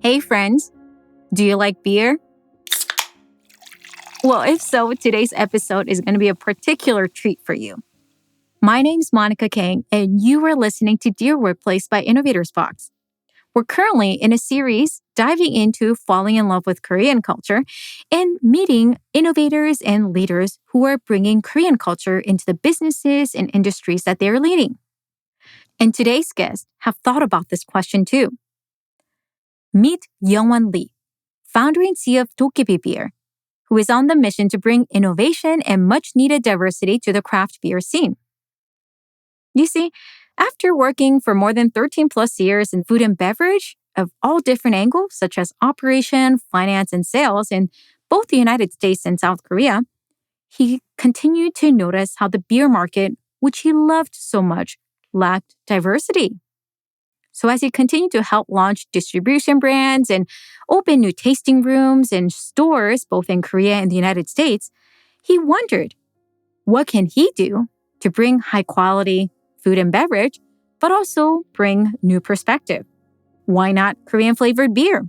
Hey friends, do you like beer? Well, if so, today's episode is going to be a particular treat for you. My name's Monica Kang, and you are listening to Dear Workplace by Innovators Box. We're currently in a series diving into falling in love with Korean culture and meeting innovators and leaders who are bringing Korean culture into the businesses and industries that they're leading. And today's guests have thought about this question too. Meet Youngwon Lee, founder and CEO of Dokkaebier, who is on the mission to bring innovation and much-needed diversity to the craft beer scene. You see, after working for more than 13 plus years in food and beverage of all different angles, such as operation, finance, and sales in both the United States and South Korea, he continued to notice how the beer market, which he loved so much, lacked diversity. So as he continued to help launch distribution brands and open new tasting rooms and stores both in Korea and the United States, he wondered, what can he do to bring high quality food and beverage, but also bring new perspective? Why not Korean flavored beer?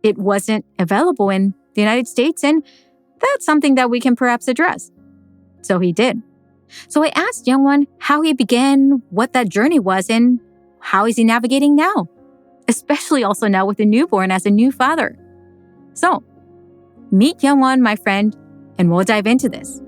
It wasn't available in the United States, and that's something that we can perhaps address. So he did. So I asked Youngwon how he began, what that journey was, and how is he navigating now? Especially also now with a newborn as a new father. So, meet Youngwon, my friend, and we'll dive into this.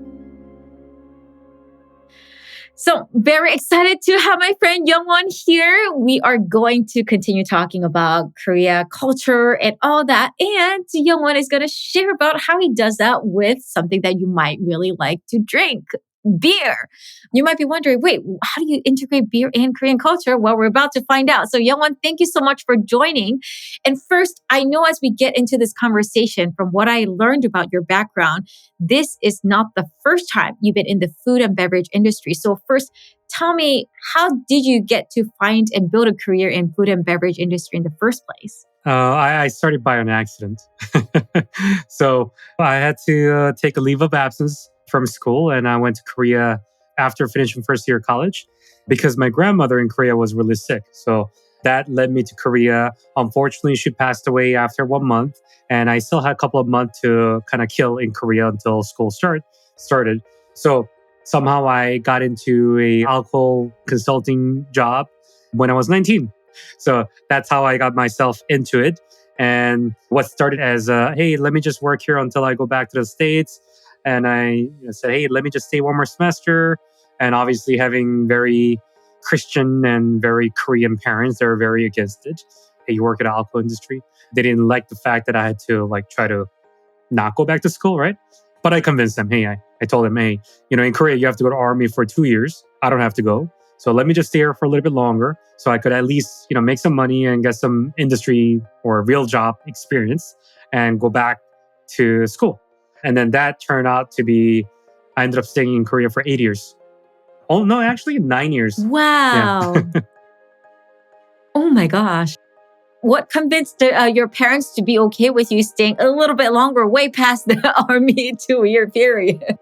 So, very excited to have my friend Youngwon here. We are going to continue talking about Korea culture and all that. And Youngwon is going to share about how he does that with something that you might really like to drink. Beer. You might be wondering, wait, how do you integrate beer and Korean culture? Well, we're about to find out. So Youngwon, thank you so much for joining. And first, I know as we get into this conversation, from what I learned about your background, this is not the first time you've been in the food and beverage industry. So first, tell me, how did you get to find and build a career in food and beverage industry in the first place? I started by an accident. So I had to take a leave of absence from school, and I went to Korea after finishing first year of college because my grandmother in Korea was really sick. So that led me to Korea. Unfortunately, she passed away after 1 month, and I still had a couple of months to kind of kill in Korea until school started. So somehow I got into a alcohol consulting job when I was 19. So that's how I got myself into it. And what started as, hey, let me just work here until I go back to the States. And I said, hey, let me just stay one more semester. And obviously having very Christian and very Korean parents, they were very against it. Hey, you work at the alcohol industry. They didn't like the fact that I had to try to not go back to school, right? But I convinced them, hey, I told them, hey, in Korea, you have to go to army for 2 years. I don't have to go. So let me just stay here for a little bit longer so I could at least, make some money and get some industry or real job experience and go back to school. And then that turned out to be, I ended up staying in Korea for 8 years. Oh, no, actually 9 years. Wow. Yeah. Oh my gosh. What convinced your parents to be okay with you staying a little bit longer, way past the army 2-year period?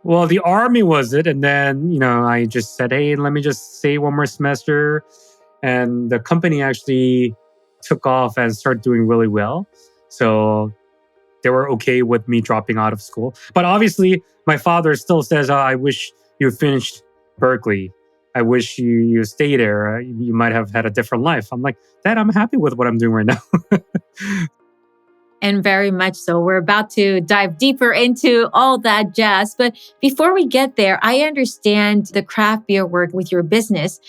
Well, the army was it. And then, I just said, hey, let me just stay one more semester. And the company actually took off and started doing really well. So they were okay with me dropping out of school. But obviously, my father still says, I wish you finished Berkeley. I wish you stay there. You might have had a different life. I'm like, Dad, I'm happy with what I'm doing right now. And very much so. We're about to dive deeper into all that jazz. But before we get there, I understand the craft beer work with your business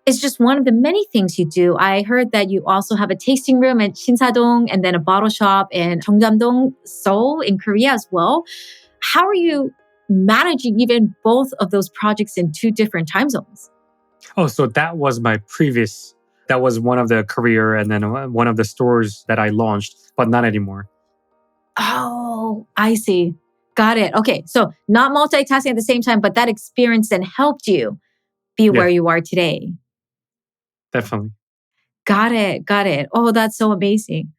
is just one of the many things you do. I heard that you also have a tasting room at Shinsadong and then a bottle shop in Jeongjam-dong, Seoul in Korea as well. How are you managing even both of those projects in 2 different time zones? Oh, so that was that was one of the career and then one of the stores that I launched, but not anymore. Oh, I see. Got it. Okay. So not multitasking at the same time, but that experience then helped you be where you are today. Definitely. Got it. Oh, that's so amazing.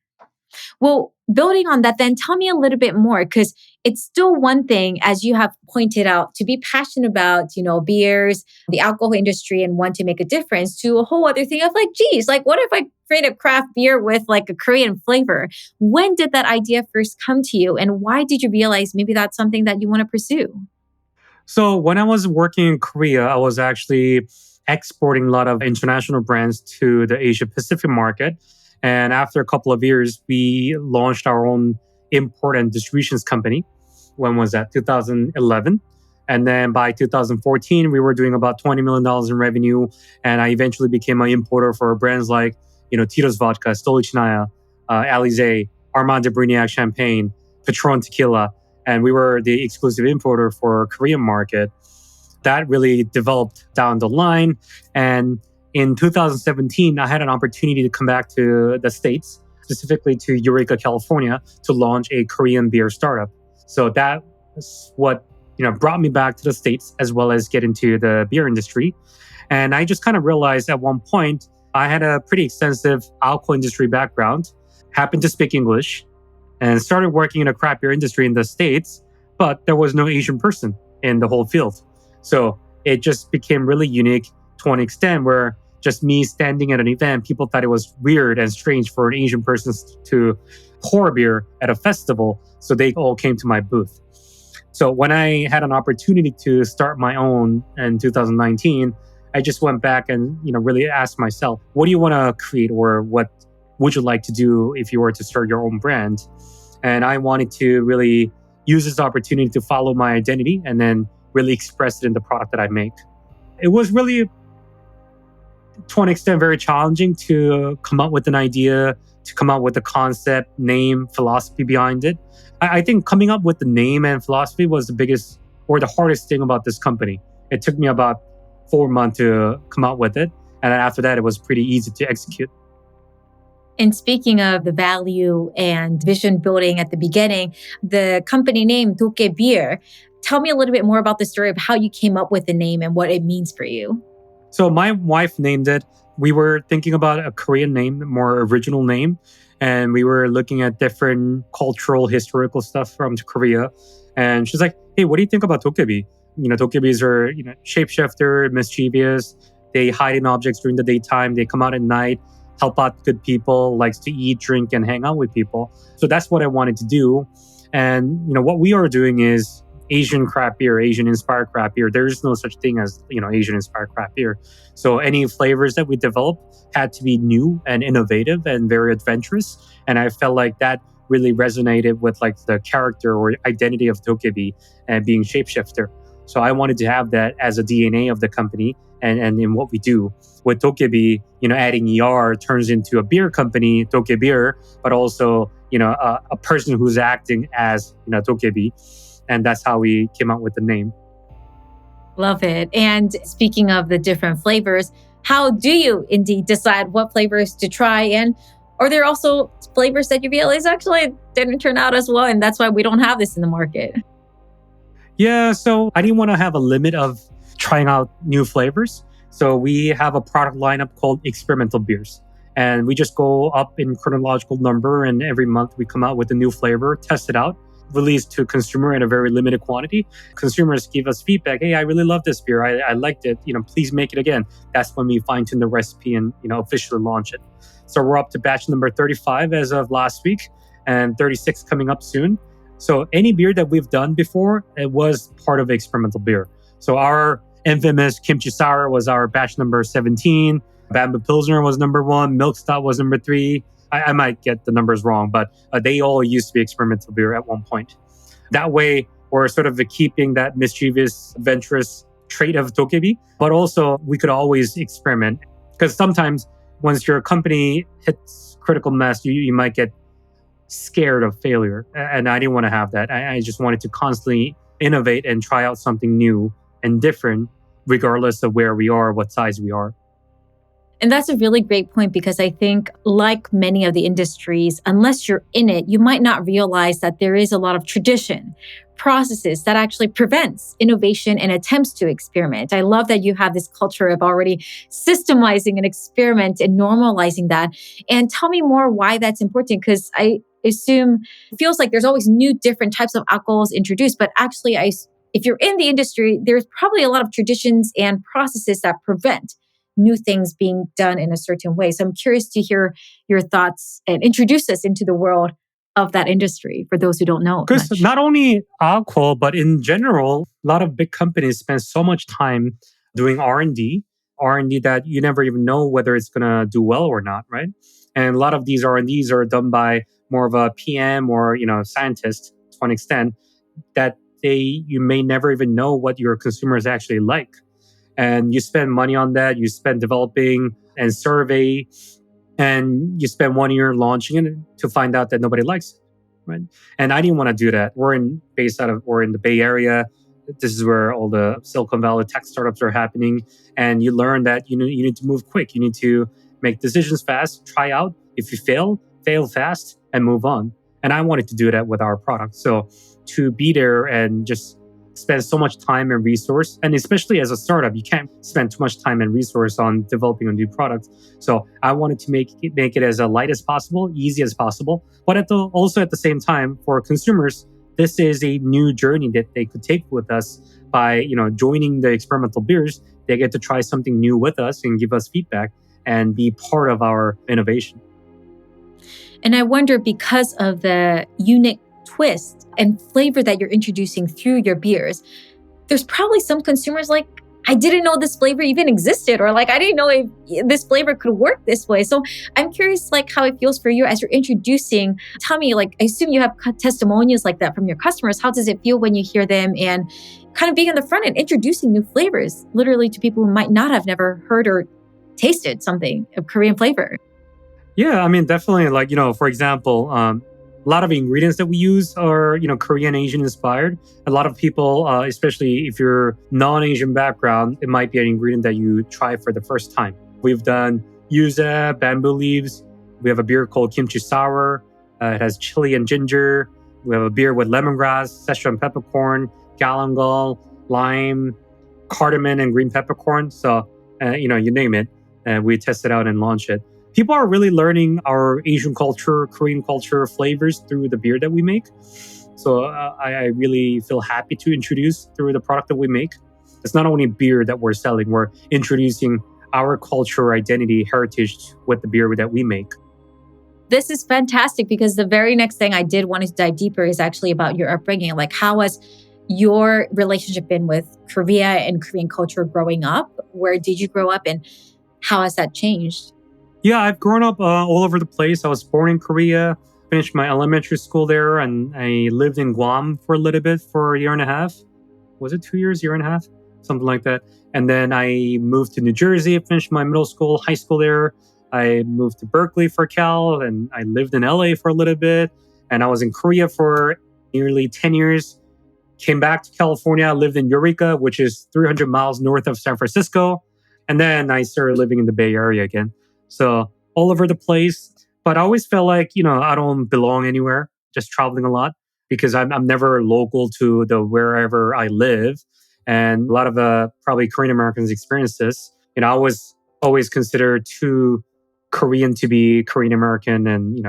Well, building on that, then tell me a little bit more because it's still one thing, as you have pointed out, to be passionate about, beers, the alcohol industry, and want to make a difference to a whole other thing of like, geez, like what if I create a craft beer with like a Korean flavor? When did that idea first come to you? And why did you realize maybe that's something that you want to pursue? So when I was working in Korea, I was actually exporting a lot of international brands to the Asia Pacific market. And after a couple of years, we launched our own import and distributions company. When was that? 2011. And then by 2014, we were doing about $20 million in revenue. And I eventually became an importer for brands like, Tito's Vodka, Stolichnaya, Alizé, Armand de Brignac Champagne, Patron Tequila. And we were the exclusive importer for Korean market. That really developed down the line. And in 2017, I had an opportunity to come back to the States, specifically to Eureka, California, to launch a Korean beer startup. So that was what brought me back to the States, as well as get into the beer industry. And I just kind of realized at one point, I had a pretty extensive alcohol industry background, happened to speak English, and started working in a craft beer industry in the States, but there was no Asian person in the whole field. So it just became really unique to an extent where just me standing at an event, people thought it was weird and strange for an Asian person to pour beer at a festival. So they all came to my booth. So when I had an opportunity to start my own in 2019, I just went back and really asked myself, what do you want to create, or what would you like to do if you were to start your own brand? And I wanted to really use this opportunity to follow my identity and then really express it in the product that I make. It was really, to an extent, very challenging to come up with an idea, to come up with a concept, name, philosophy behind it. I think coming up with the name and philosophy was the biggest or the hardest thing about this company. It took me about 4 months to come up with it. And then after that, it was pretty easy to execute. And speaking of the value and vision building at the beginning, the company name Dokkaebier, tell me a little bit more about the story of how you came up with the name and what it means for you. So my wife named it. We were thinking about a Korean name, more original name. And we were looking at different cultural, historical stuff from Korea. And she's like, hey, what do you think about Dokkaebi? Dokkaebis are, shapeshifter, mischievous. They hide in objects during the daytime. They come out at night, help out good people, likes to eat, drink, and hang out with people. So that's what I wanted to do. And, what we are doing is Asian craft beer, Asian-inspired craft beer. There is no such thing as, Asian-inspired craft beer. So any flavors that we develop had to be new and innovative and very adventurous. And I felt like that really resonated with like the character or identity of Dokkaebi and being shapeshifter. So I wanted to have that as a DNA of the company and in what we do. With Dokkaebi, adding ER turns into a beer company, Dokkaebier, but also, a person who's acting as, Dokkaebi. And that's how we came up with the name. Love it. And speaking of the different flavors, how do you indeed decide what flavors to try? And are there also flavors that you realize actually didn't turn out as well, and that's why we don't have this in the market? Yeah, so I didn't want to have a limit of trying out new flavors. So we have a product lineup called experimental beers. And we just go up in chronological number, and every month we come out with a new flavor, test it out, released to consumer in a very limited quantity. Consumers give us feedback. Hey, I really love this beer. I liked it. Please make it again. That's when we fine tune the recipe and, officially launch it. So we're up to batch number 35 as of last week and 36 coming up soon. So any beer that we've done before, it was part of experimental beer. So our infamous Kimchi Sour was our batch number 17. Bamboo Pilsner was number 1. Milk Stout was number 3. I might get the numbers wrong, but they all used to be experimental beer at one point. That way, we're sort of keeping that mischievous, adventurous trait of Dokkaebi, but also we could always experiment. Because sometimes once your company hits critical mass, you might get scared of failure. And I didn't want to have that. I just wanted to constantly innovate and try out something new and different, regardless of where we are, what size we are. And that's a really great point because I think, like many of the industries, unless you're in it, you might not realize that there is a lot of tradition, processes that actually prevents innovation and attempts to experiment. I love that you have this culture of already systemizing an experiment and normalizing that. And tell me more why that's important, because I assume it feels like there's always new, different types of alcohols introduced, but actually, if you're in the industry, there's probably a lot of traditions and processes that prevent new things being done in a certain way. So I'm curious to hear your thoughts and introduce us into the world of that industry for those who don't know Because much. not only alcohol, but in general, a lot of big companies spend so much time doing R&D that you never even know whether it's going to do well or not, right? And a lot of these R&Ds are done by more of a PM or, scientist to an extent that you may never even know what your consumers actually like. And you spend money on that, you spend developing and survey, and you spend 1 year launching it to find out that nobody likes it, right? And I didn't want to do that. We're in the Bay Area. This is where all the Silicon Valley tech startups are happening. And you learn that you need to move quick. You need to make decisions fast, try out. If you fail fast and move on. And I wanted to do that with our product. So to be there and just spend so much time and resource, and especially as a startup, you can't spend too much time and resource on developing a new product. So I wanted to make it as light as possible, easy as possible, but also at the same time for consumers, this is a new journey that they could take with us by joining the experimental beers. They get to try something new with us and give us feedback and be part of our innovation. And I wonder, because of the unique twist and flavor that you're introducing through your beers, there's probably some consumers like, I didn't know this flavor even existed, or like, I didn't know if this flavor could work this way. So I'm curious, like, how it feels for you as you're introducing. Tell me, like, I assume you have testimonials like that from your customers. How does it feel when you hear them and kind of being on the front end, introducing new flavors, literally to people who might not have never heard or tasted something of Korean flavor? Yeah, I mean, definitely. Like, for example, a lot of ingredients that we use are, Korean Asian inspired. A lot of people, especially if you're non-Asian background, it might be an ingredient that you try for the first time. We've done yuzu, bamboo leaves. We have a beer called Kimchi sour. It has chili and ginger. We have a beer with lemongrass, Szechuan peppercorn, galangal, lime, cardamom, and green peppercorn. So, you name it. And we test it out and launch it. People are really learning our Asian culture, Korean culture flavors through the beer that we make. So I really feel happy to introduce through the product that we make. It's not only beer that we're selling, we're introducing our culture, identity, heritage with the beer that we make. This is fantastic, because the very next thing I did want to dive deeper is actually about your upbringing. Like, how has your relationship been with Korea and Korean culture growing up? Where did you grow up and how has that changed? Yeah, I've grown up all over the place. I was born in Korea, finished my elementary school there, and I lived in Guam for a little bit for a year and a half. Was it 2 years, year and a half? Something like that. And then I moved to New Jersey, finished my middle school, high school there. I moved to Berkeley for Cal, and I lived in LA for a little bit. And I was in Korea for nearly 10 years. Came back to California, lived in Eureka, which is 300 miles north of San Francisco. And then I started living in the Bay Area again. So all over the place. But I always felt like, I don't belong anywhere, just traveling a lot because I'm never local to the wherever I live. And a lot of probably Korean Americans experience this. I was always considered too Korean to be Korean American, and,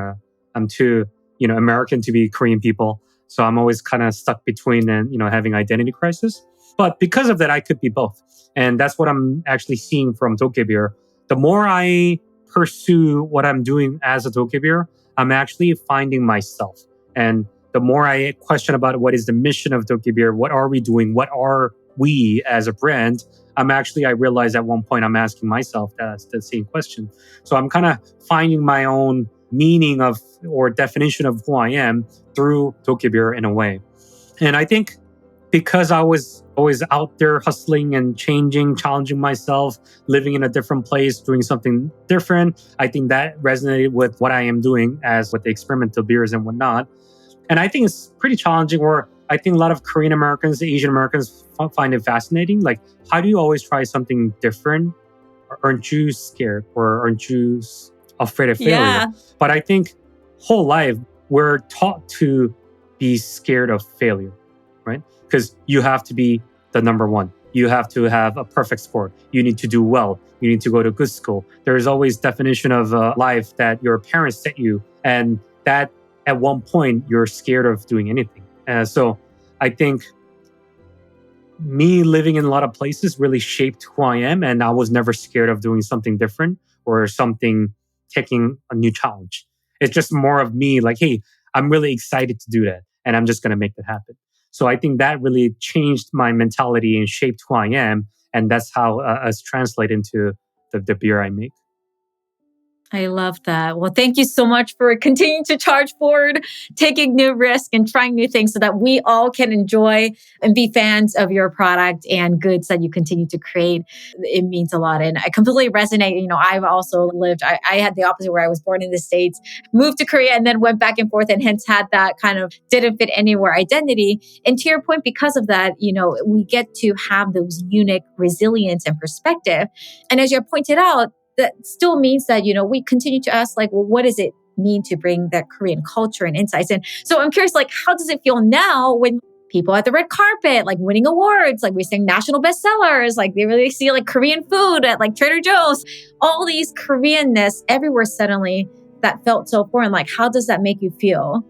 I'm too, American to be Korean people. So I'm always kind of stuck between and, having identity crisis. But because of that, I could be both. And that's what I'm actually seeing from Dokkaebier. The more I pursue what I'm doing as a Dokkaebier, I'm actually finding myself. And the more I question about what is the mission of Dokkaebier, what are we doing, what are we as a brand, I realized at one point I'm asking myself the same question. So I'm kind of finding my own meaning of or definition of who I am through Dokkaebier in a way. And I think because I was always out there hustling and changing, challenging myself, living in a different place, doing something different, I think that resonated with what I am doing as with the experimental beers and whatnot. And I think it's pretty challenging, or I think a lot of Korean Americans, Asian Americans find it fascinating. Like, how do you always try something different aren't you scared or aren't you afraid of failure? Yeah. But I think whole life we're taught to be scared of failure, right? Because you have to be the number one. You have to have a perfect score. You need to do well. You need to go to good school. There is always definition of life that your parents set you, and that at one point you're scared of doing anything. So I think me living in a lot of places really shaped who I am, and I was never scared of doing something different or something taking a new challenge. It's just more of me like, hey, I'm really excited to do that, and I'm just going to make that happen. So I think that really changed my mentality and shaped who I am, and that's how us translate into the beer I make. I love that. Well, thank you so much for continuing to charge forward, taking new risks and trying new things so that we all can enjoy and be fans of your product and goods that you continue to create. It means a lot. And I completely resonate. I've also lived, I had the opposite where I was born in the States, moved to Korea and then went back and forth and hence had that kind of didn't fit anywhere identity. And to your point, because of that, we get to have those unique resilience and perspective. And as you pointed out, that still means that, we continue to ask like, well, what does it mean to bring that Korean culture and insights in? So I'm curious, like, how does it feel now when people at the red carpet, like winning awards, like we're seeing national bestsellers, like they really see like Korean food at like Trader Joe's, all these Koreanness everywhere suddenly that felt so foreign. Like, how does that make you feel?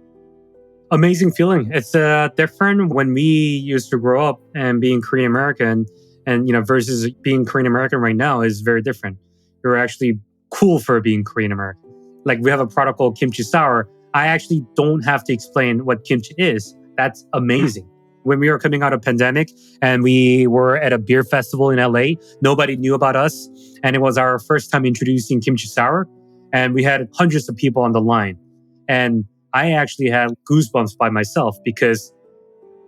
Amazing feeling. It's different when we used to grow up and being Korean American, and versus being Korean American right now is very different. You're actually cool for being Korean American. Like we have a product called Kimchi Sour. I actually don't have to explain what kimchi is. That's amazing. When we were coming out of pandemic and we were at a beer festival in LA, nobody knew about us. And it was our first time introducing Kimchi Sour. And we had hundreds of people on the line. And I actually had goosebumps by myself because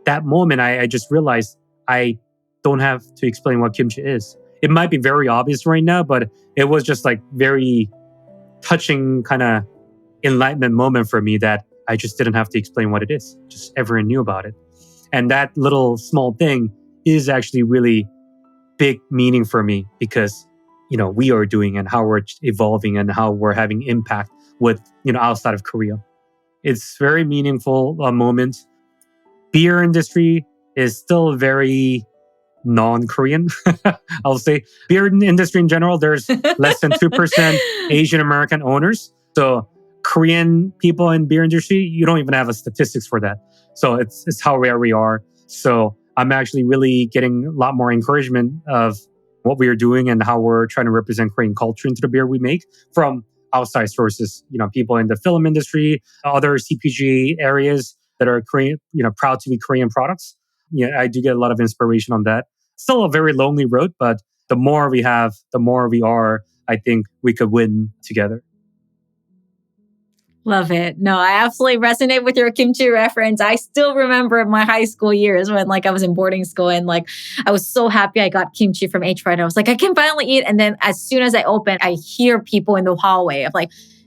that moment I just realized I don't have to explain what kimchi is. It might be very obvious right now, but it was just like very touching kind of enlightenment moment for me that I just didn't have to explain what it is. Just everyone knew about it. And that little small thing is actually really big meaning for me because, we are doing and how we're evolving and how we're having impact with, outside of Korea. It's very meaningful moment. Beer industry is still very non-Korean. I'll say beer industry in general, there's less than 2% Asian American owners. So Korean people in beer industry, you don't even have a statistics for that. So it's how rare we are. So I'm actually really getting a lot more encouragement of what we are doing and how we're trying to represent Korean culture into the beer we make from outside sources, people in the film industry, other CPG areas that are Korean, proud to be Korean products. Yeah, I do get a lot of inspiration on that. Still a very lonely road, but the more we have, the more we are, I think we could win together. Love it. No, I absolutely resonate with your kimchi reference. I still remember my high school years when I was in boarding school and I was so happy I got kimchi from HR and I was like, I can finally eat. And then as soon as I open, I hear people in the hallway of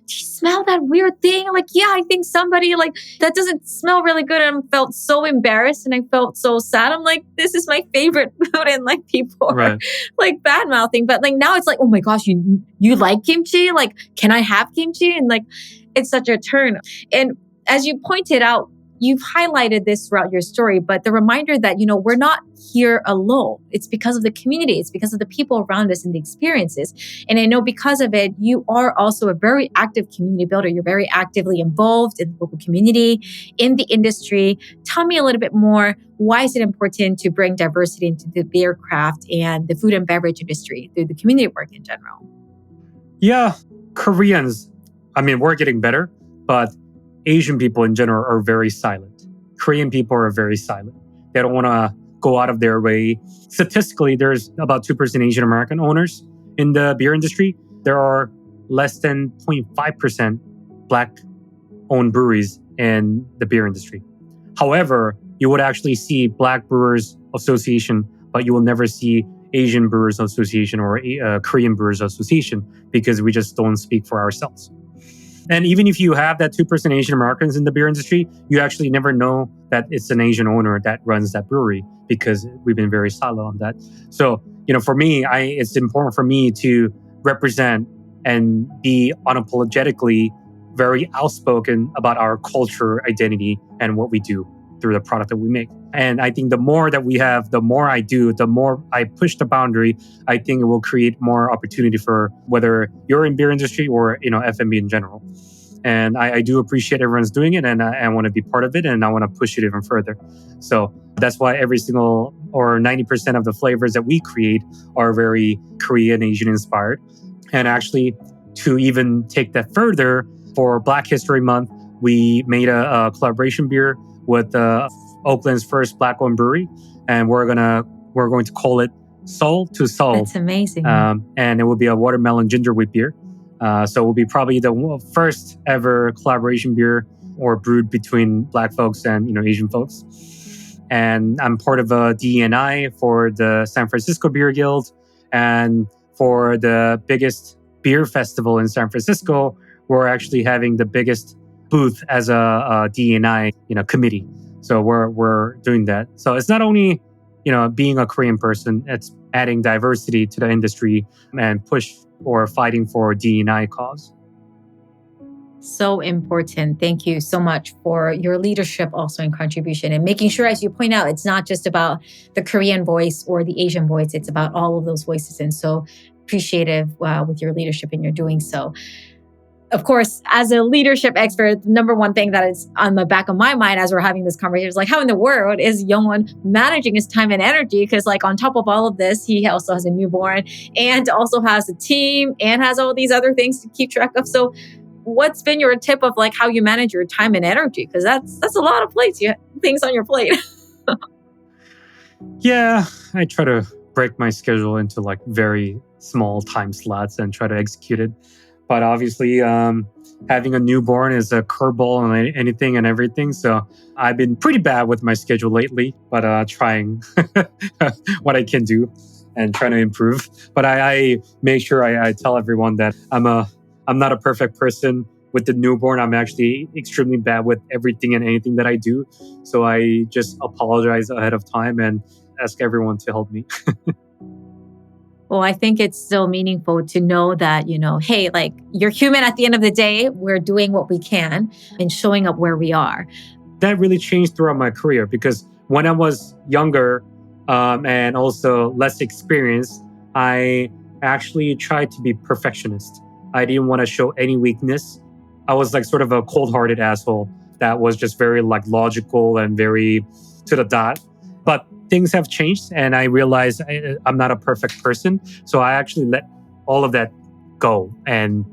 do you smell that weird thing? Yeah, I think somebody that doesn't smell really good. And I felt so embarrassed and I felt so sad. I'm like, this is my favorite food. And people are bad mouthing. But now it's oh my gosh, you like kimchi? Can I have kimchi? And it's such a turn. And as you pointed out, you've highlighted this throughout your story, but the reminder that, we're not here alone. It's because of the community. It's because of the people around us and the experiences. And I know because of it, you are also a very active community builder. You're very actively involved in the local community, in the industry. Tell me a little bit more. Why is it important to bring diversity into the beer craft and the food and beverage industry through the community work in general? Yeah, Koreans, we're getting better, but Asian people in general are very silent. Korean people are very silent. They don't want to go out of their way. Statistically, there's about 2% Asian American owners in the beer industry. There are less than 0.5% Black-owned breweries in the beer industry. However, you would actually see Black Brewers Association, but you will never see Asian Brewers Association or Korean Brewers Association because we just don't speak for ourselves. And even if you have that 2% Asian Americans in the beer industry, you actually never know that it's an Asian owner that runs that brewery because we've been very silent on that. So, for me, it's important for me to represent and be unapologetically very outspoken about our culture, identity, and what we do through the product that we make. And I think the more that we have, the more I do, the more I push the boundary, I think it will create more opportunity for whether you're in beer industry or, F&B in general. And I do appreciate everyone's doing it, and I want to be part of it, and I want to push it even further. So that's why every single or 90% of the flavors that we create are very Korean, Asian inspired. And actually, to even take that further, for Black History Month, we made a collaboration beer with Oakland's first Black-owned brewery, and we're going to call it Soul to Soul. That's amazing. And it will be a watermelon ginger wheat beer. So it will be probably the first ever collaboration beer or brewed between Black folks and Asian folks. And I'm part of a DE&I for the San Francisco Beer Guild, and for the biggest beer festival in San Francisco, we're actually having the biggest booth as a DE&I committee. So we're doing that. So it's not only being a Korean person, it's adding diversity to the industry and push or fighting for DE&I cause. So important. Thank you so much for your leadership also and contribution, and making sure, as you point out, it's not just about the Korean voice or the Asian voice, it's about all of those voices. And so appreciative with your leadership and your doing so. Of course, as a leadership expert, the number one thing that is on the back of my mind as we're having this conversation is how in the world is Youngwon managing his time and energy? Because on top of all of this, he also has a newborn and also has a team and has all these other things to keep track of. So what's been your tip of how you manage your time and energy? Because that's a lot of things on your plate. Yeah, I try to break my schedule into very small time slots and try to execute it. But obviously, having a newborn is a curveball on anything and everything. So I've been pretty bad with my schedule lately, but trying what I can do and trying to improve. But I make sure I tell everyone that I'm not a perfect person. With the newborn, I'm actually extremely bad with everything and anything that I do. So I just apologize ahead of time and ask everyone to help me. Well, I think it's still meaningful to know that, hey, you're human at the end of the day. We're doing what we can and showing up where we are. That really changed throughout my career, because when I was younger and also less experienced, I actually tried to be perfectionist. I didn't want to show any weakness. I was sort of a cold-hearted asshole that was just very logical and very to the dot. But things have changed, and I realized I'm not a perfect person. So I actually let all of that go. And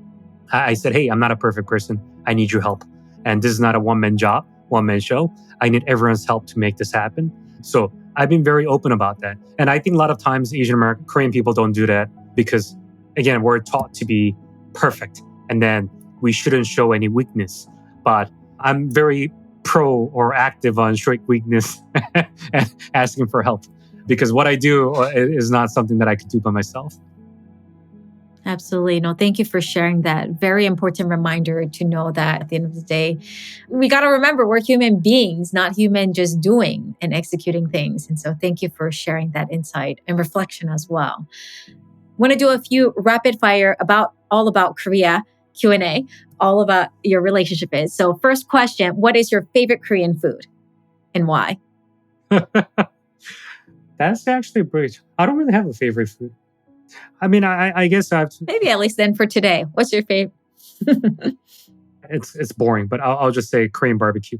I said, hey, I'm not a perfect person. I need your help. And this is not a one-man job, one-man show. I need everyone's help to make this happen. So I've been very open about that. And I think a lot of times Asian American, Korean people don't do that because, again, we're taught to be perfect. And then we shouldn't show any weakness. But I'm very pro or active on showing weakness and asking for help, because what I do is not something that I could do by myself. Absolutely. No, thank you for sharing that. Very important reminder to know that at the end of the day, we got to remember we're human beings, not human just doing and executing things. And so thank you for sharing that insight and reflection as well. I want to do a few rapid fire all about Korea Q&A, all about your relationship is. So first question, what is your favorite Korean food and why? That's actually great. I don't really have a favorite food. I mean, I guess I have to... Maybe at least then for today. What's your favorite? It's boring, but I'll just say Korean barbecue.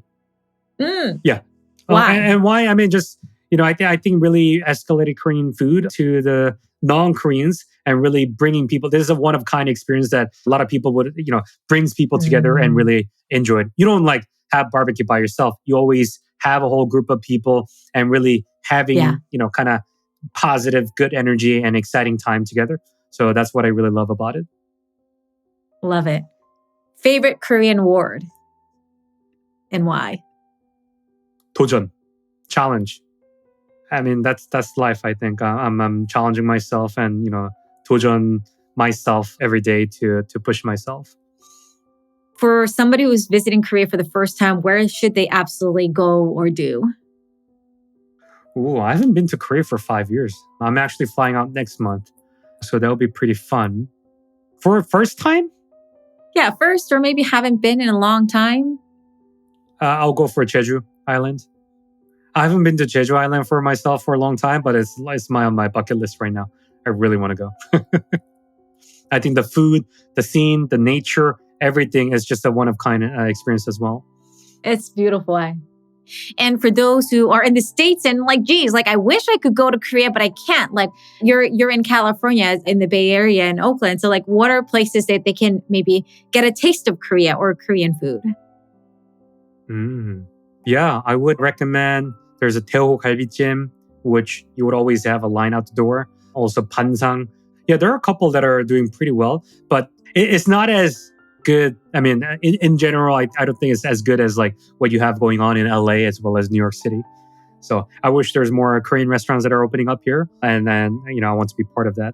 Yeah. Why? And why? I mean, just, I think really escalated Korean food to the non-Koreans and really bringing people. This is a one-of-kind experience that a lot of people would, brings people together and really enjoy it. You don't have barbecue by yourself. You always have a whole group of people and really having, kind of positive, good energy and exciting time together. So that's what I really love about it. Love it. Favorite Korean word and why? 도전, challenge. I mean, that's life, I think. I'm challenging myself and, 도전 myself every day to push myself. For somebody who's visiting Korea for the first time, where should they absolutely go or do? Ooh, I haven't been to Korea for 5 years. I'm actually flying out next month. So that'll be pretty fun. For a first time, Yeah, first, or maybe haven't been in a long time. I'll go for Jeju Island. I haven't been to Jeju Island for myself for a long time, but it's on my bucket list right now. I really want to go. I think the food, the scene, the nature, everything is just a one of kind experience as well. It's beautiful. And for those who are in the States and like, geez, like I wish I could go to Korea, but I can't. Like you're in California, in the Bay Area in Oakland. So like what are places that they can maybe get a taste of Korea or Korean food? Yeah, I would recommend there's a Daeho Galbijjim, which you would always have a line out the door. Also Pansang. Yeah, there are a couple that are doing pretty well, but it's not as good. I mean, in general, I don't think it's as good as like what you have going on in LA as well as New York City. So I wish there's more Korean restaurants that are opening up here. And then, I want to be part of that.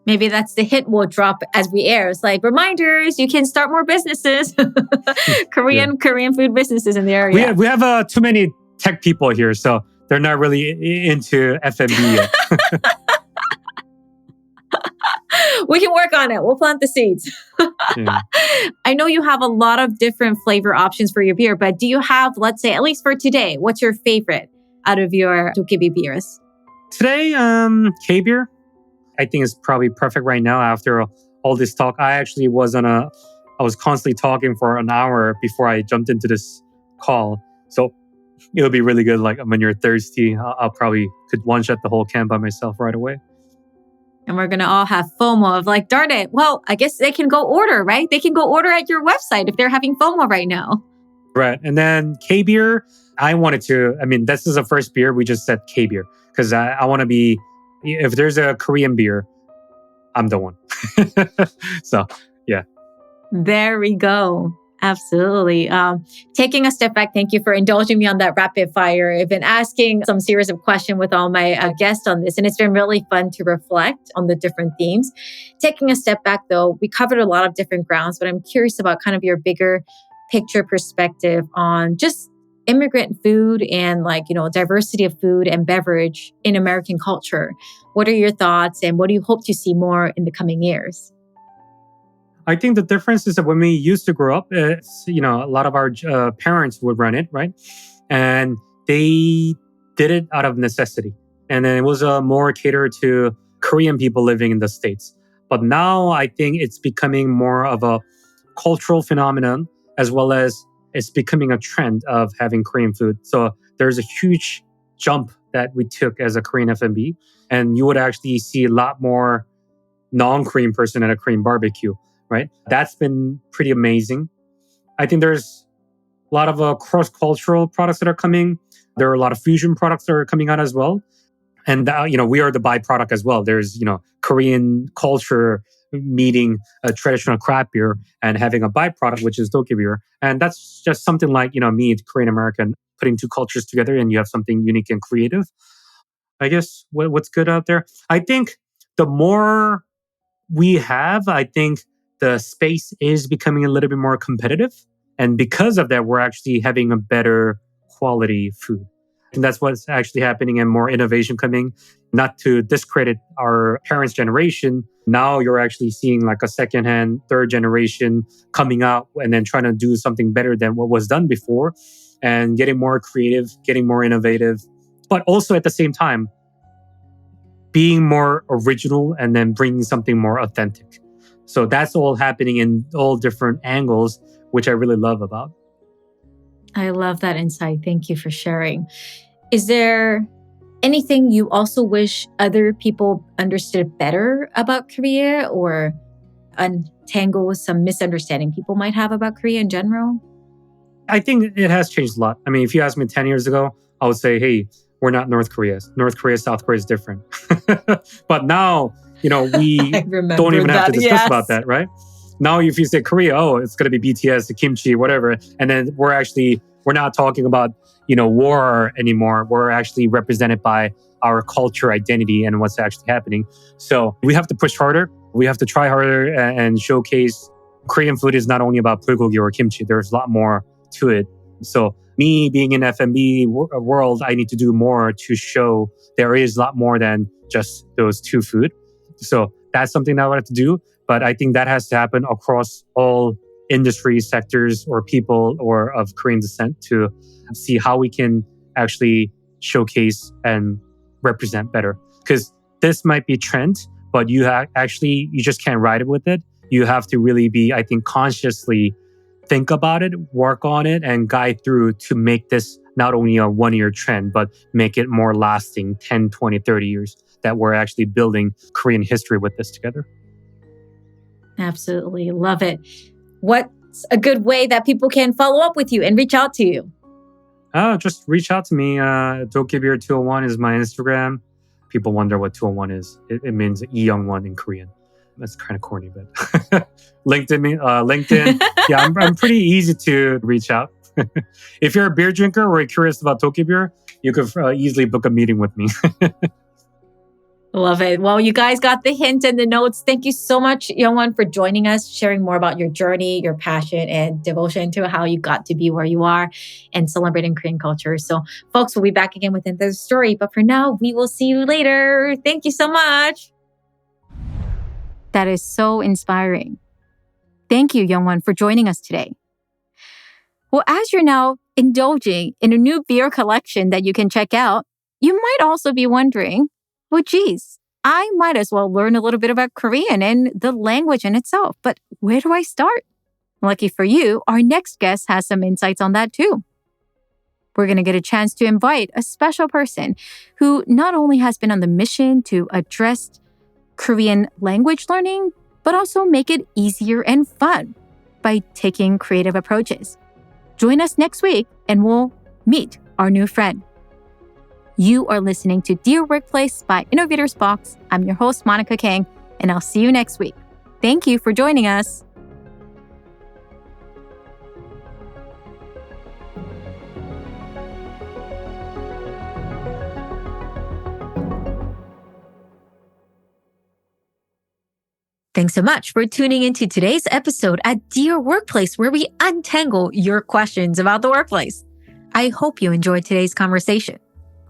Maybe that's the hit we'll drop as we air. It's like reminders, you can start more businesses, Korean food businesses in the area. We have too many tech people here, so they're not really into F&B yet. We can work on it. We'll plant the seeds. Yeah. I know you have a lot of different flavor options for your beer, but do you have, let's say, at least for today, what's your favorite out of your Dokkaebier beers? Today, K-beer, I think is probably perfect right now after all this talk. I was constantly talking for an hour before I jumped into this call. So it'll be really good. Like when you're thirsty, I'll probably could one-shot the whole can by myself right away. And we're going to all have FOMO of like, darn it. Well, I guess they can go order, right? They can go order at your website if they're having FOMO right now. Right. And then K-beer, this is the first beer we just said K-beer because I want to be, if there's a Korean beer, I'm the one. So, yeah. There we go. Absolutely. Taking a step back, thank you for indulging me on that rapid fire. I've been asking some series of questions with all my guests on this, and it's been really fun to reflect on the different themes. Taking a step back, though, we covered a lot of different grounds, but I'm curious about kind of your bigger picture perspective on just immigrant food and diversity of food and beverage in American culture. What are your thoughts, and what do you hope to see more in the coming years? I think the difference is that when we used to grow up, a lot of our parents would run it, right? And they did it out of necessity. And then it was more catered to Korean people living in the States. But now I think it's becoming more of a cultural phenomenon, as well as it's becoming a trend of having Korean food. So there's a huge jump that we took as a Korean F&B. And you would actually see a lot more non-Korean person at a Korean barbecue. Right? That's been pretty amazing. I think there's a lot of cross-cultural products that are coming. There are a lot of fusion products that are coming out as well. And, we are the byproduct as well. There's, Korean culture meeting a traditional craft beer and having a byproduct, which is Dokkaebier. And that's just something like, me, the Korean American, putting two cultures together and you have something unique and creative. I guess what's good out there. I think the more we have, I think the space is becoming a little bit more competitive. And because of that, we're actually having a better quality food. And that's what's actually happening and more innovation coming. Not to discredit our parents' generation. Now you're actually seeing like a secondhand, third generation coming out and then trying to do something better than what was done before and getting more creative, getting more innovative. But also at the same time, being more original and then bringing something more authentic. So that's all happening in all different angles, which I really love about. I love that insight. Thank you for sharing. Is there anything you also wish other people understood better about Korea or untangle some misunderstanding people might have about Korea in general? I think it has changed a lot. I mean, if you asked me 10 years ago, I would say, hey, we're not North Korea. North Korea, South Korea is different. But now, we don't even have to discuss about that, right? Now, if you say Korea, it's going to be BTS, the Kimchi, whatever. And then we're not talking about, war anymore. We're actually represented by our culture, identity, and what's actually happening. So we have to push harder. We have to try harder and showcase Korean food is not only about bulgogi or kimchi. There's a lot more to it. So me being in F&B world, I need to do more to show there is a lot more than just those two food. So that's something that I would have to do. But I think that has to happen across all industry sectors or people or of Korean descent to see how we can actually showcase and represent better. Because this might be trend, but you just can't ride it with it. You have to really be, I think, consciously think about it, work on it, and guide through to make this not only a one-year trend, but make it more lasting 10, 20, 30 years that we're actually building Korean history with this together. Absolutely. Love it. What's a good way that people can follow up with you and reach out to you? Just reach out to me. Dokkaebier 201 is my Instagram. People wonder what 201 is. It means Youngwon in Korean. That's kind of corny, but LinkedIn. Yeah, I'm pretty easy to reach out. If you're a beer drinker or curious about Dokkaebier, you could easily book a meeting with me. Love it. Well, you guys got the hint and the notes. Thank you so much, Youngwon, for joining us, sharing more about your journey, your passion, and devotion to how you got to be where you are and celebrating Korean culture. So, folks, we'll be back again with another story. But for now, we will see you later. Thank you so much. That is so inspiring. Thank you, Youngwon, for joining us today. Well, as you're now indulging in a new beer collection that you can check out, you might also be wondering, well, geez, I might as well learn a little bit about Korean and the language in itself, but where do I start? Lucky for you, our next guest has some insights on that too. We're going to get a chance to invite a special person who not only has been on the mission to address Korean language learning, but also make it easier and fun by taking creative approaches. Join us next week and we'll meet our new friend. You are listening to Dear Workplace by Innovators Box. I'm your host, Monica Kang, and I'll see you next week. Thank you for joining us. Thanks so much for tuning into today's episode at Dear Workplace, where we untangle your questions about the workplace. I hope you enjoyed today's conversation.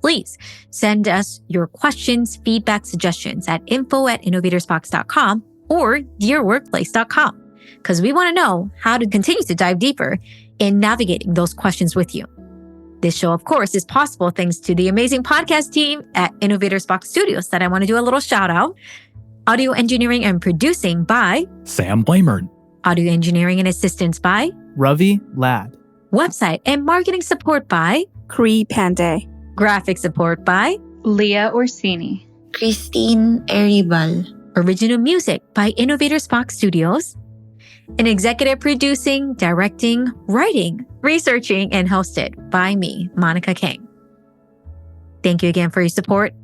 Please send us your questions, feedback, suggestions at info@innovatorsbox.com or dearworkplace.com, because we want to know how to continue to dive deeper in navigating those questions with you. This show, of course, is possible thanks to the amazing podcast team at Innovators Box Studios that I want to do a little shout out. Audio engineering and producing by Sam Blamerd. Audio engineering and assistance by Ravi Ladd. Website and marketing support by Kree Pandey. Graphic support by Leah Orsini. Christine Eribal. Original music by Innovators Box Studios. And executive producing, directing, writing, researching, and hosted by me, Monica Kang. Thank you again for your support.